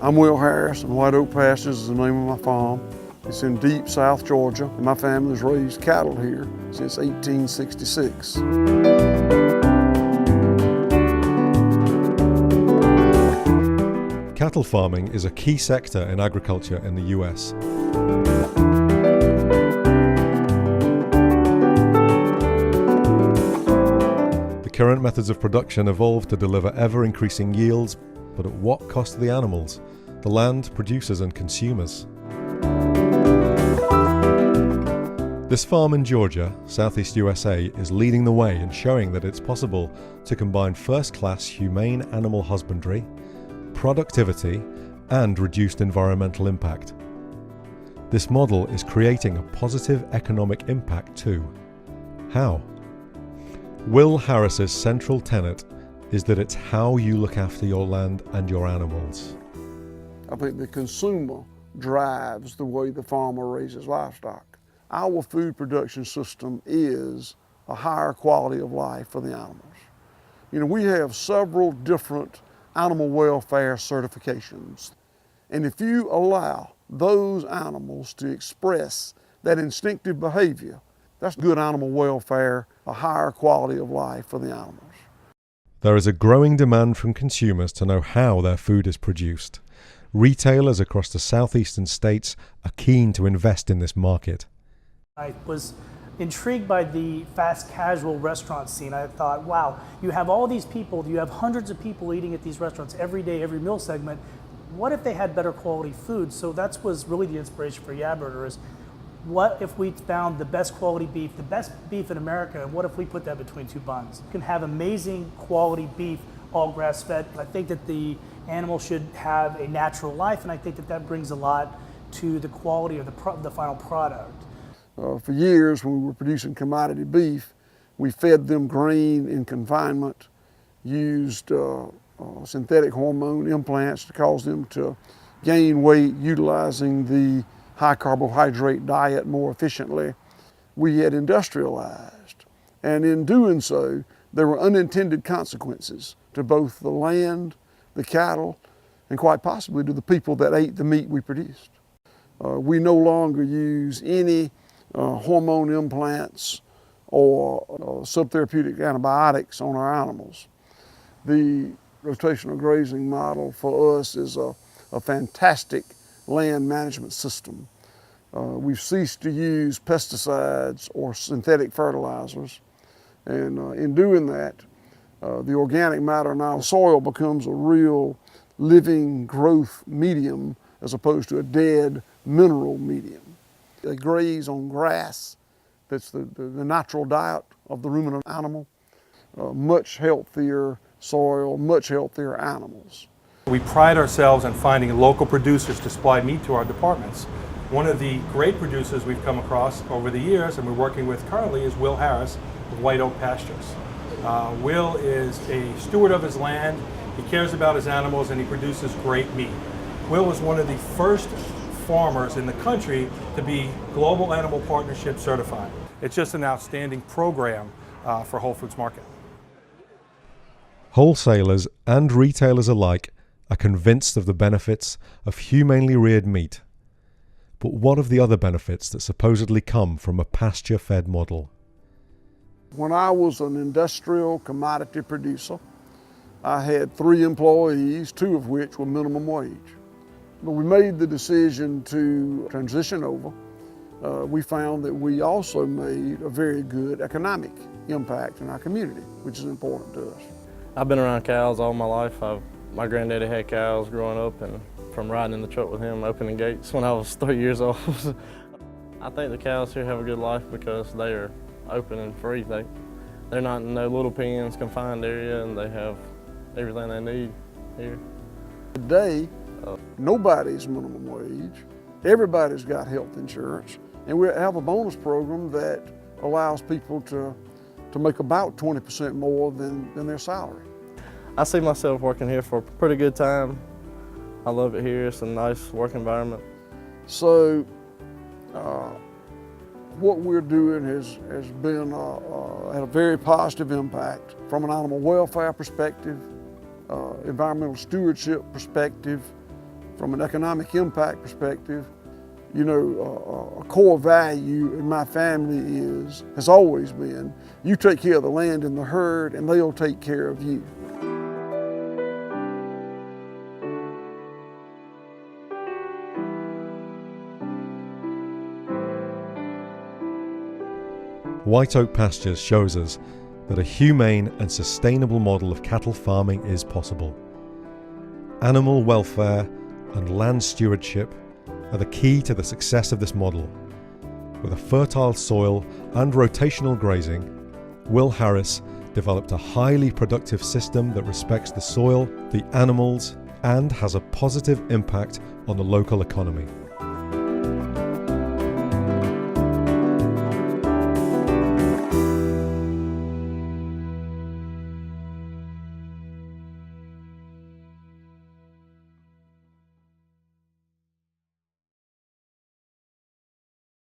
I'm Will Harris, and White Oak Pastures is the name of my farm. It's in deep South Georgia, and my family's raised cattle here since 1866. Cattle farming is a key sector in agriculture in the US. The current methods of production evolved to deliver ever-increasing yields, but at what cost to the animals, the land, producers and consumers? This farm in Georgia, southeast USA, is leading the way in showing that it's possible to combine first-class humane animal husbandry, productivity, and reduced environmental impact. This model is creating a positive economic impact too. How? Will Harris's central tenet is that it's how you look after your land and your animals. I think the consumer drives the way the farmer raises livestock. Our food production system is a higher quality of life for the animals. You know, we have several different animal welfare certifications, and if you allow those animals to express that instinctive behavior, that's good animal welfare, a higher quality of life for the animals. There is a growing demand from consumers to know how their food is produced. Retailers across the southeastern states are keen to invest in this market. I was intrigued by the fast casual restaurant scene. I thought, wow, you have all these people, you have hundreds of people eating at these restaurants every day, every meal segment. What if they had better quality food? So that was really the inspiration for Yabberter, is what if we found the best quality beef, the best beef in America, and what if we put that between two buns? You can have amazing quality beef, all grass-fed. I think that the animal should have a natural life, and I think that that brings a lot to the quality of the final product. For years, when we were producing commodity beef, we fed them grain in confinement, used synthetic hormone implants to cause them to gain weight, utilizing the high carbohydrate diet more efficiently. We had industrialized, and in doing so, there were unintended consequences to both the land, the cattle, and quite possibly to the people that ate the meat we produced. We no longer use any hormone implants or subtherapeutic antibiotics on our animals. The rotational grazing model for us is a fantastic land management system. We've ceased to use pesticides or synthetic fertilizers, and in doing that, the organic matter in our soil becomes a real living growth medium as opposed to a dead mineral medium. They graze on grass that's the natural diet of the ruminant animal. Much healthier soil, much healthier animals. We pride ourselves on finding local producers to supply meat to our departments. One of the great producers we've come across over the years and we're working with currently is Will Harris of White Oak Pastures. Will is a steward of his land, he cares about his animals, and he produces great meat. Will was one of the first farmers in the country to be Global Animal Partnership certified. It's just an outstanding program for Whole Foods Market. Wholesalers and retailers alike are convinced of the benefits of humanely reared meat. But what of the other benefits that supposedly come from a pasture-fed model? When I was an industrial commodity producer, I had 3 employees, 2 of which were minimum wage. But we made the decision to transition over. We found that we also made a very good economic impact in our community, which is important to us. I've been around cows all my life. My granddaddy had cows growing up, and from riding in the truck with him, opening gates when I was 3 years old. I think the cows here have a good life because they are open and free. They're not in no little pens, confined area, and they have everything they need here. Today, nobody's minimum wage. Everybody's got health insurance, and we have a bonus program that allows people to make about 20% more than their salary. I see myself working here for a pretty good time. I love it here. It's a nice work environment. So what we're doing has been had a very positive impact from an animal welfare perspective, environmental stewardship perspective, from an economic impact perspective, you know, a core value in my family has always been, you take care of the land and the herd and they'll take care of you. White Oak Pastures shows us that a humane and sustainable model of cattle farming is possible. Animal welfare and land stewardship are the key to the success of this model. With a fertile soil and rotational grazing, Will Harris developed a highly productive system that respects the soil, the animals, and has a positive impact on the local economy.